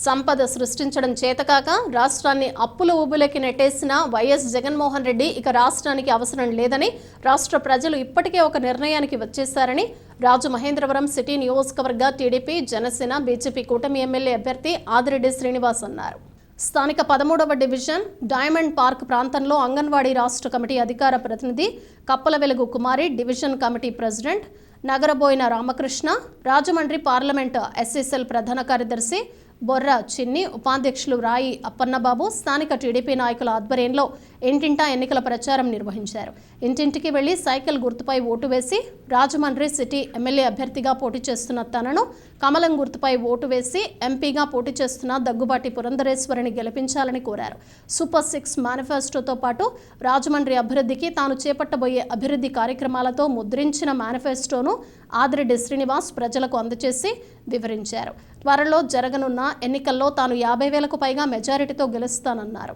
సంపద సృష్టించడం చేతకాక రాష్ట్రాన్ని అప్పుల ఊబులోకి నెట్టేసిన వైఎస్ జగన్మోహన్ రెడ్డి ఇక రాష్ట్రానికి అవసరం లేదని రాష్ట్ర ప్రజలు ఇప్పటికే ఒక నిర్ణయానికి వచ్చేశారని రాజమహేంద్రవరం సిటీ నియోజకవర్గ టీడీపీ జనసేన బీజేపీ కూటమి ఎమ్మెల్యే అభ్యర్థి ఆదిరెడ్డి శ్రీనివాస్ అన్నారు. స్థానిక 13వ డివిజన్ డైమండ్ పార్క్ ప్రాంతంలో అంగన్వాడీ రాష్ట్ర కమిటీ అధికార ప్రతినిధి Kappala Velugu Kumari, division committee president Nagaraboina Ramakrishna, Rajahmundry parliament SSL ప్రధాన కార్యదర్శి బొర్రా చిన్ని, ఉపాధ్యక్షులు రాయి అప్పన్నబాబు, స్థానిక టీడీపీ నాయకుల ఆధ్వర్యంలో ఇంటింటా ఎన్నికల ప్రచారం నిర్వహించారు. ఇంటింటికి వెళ్లి సైకిల్ గుర్తుపై ఓటు వేసి రాజమండ్రి సిటీ ఎమ్మెల్యే అభ్యర్థిగా పోటీ చేస్తున్న తనను, కమలం గుర్తుపై ఓటు వేసి ఎంపీగా పోటీ చేస్తున్న దగ్గుబాటి పురంధరేశ్వరిని గెలిపించాలని కోరారు. సూపర్ 6 మేనిఫెస్టోతో పాటు రాజమండ్రి అభివృద్ధికి తాను చేపట్టబోయే అభివృద్ధి కార్యక్రమాలతో ముద్రించిన మేనిఫెస్టోను ఆదిరెడ్డి శ్రీనివాస్ ప్రజలకు అందజేసి వివరించారు. త్వరలో జరగనున్న ఎన్నికల్లో తాను 50,000కు పైగా మెజారిటీతో గెలుస్తానన్నారు.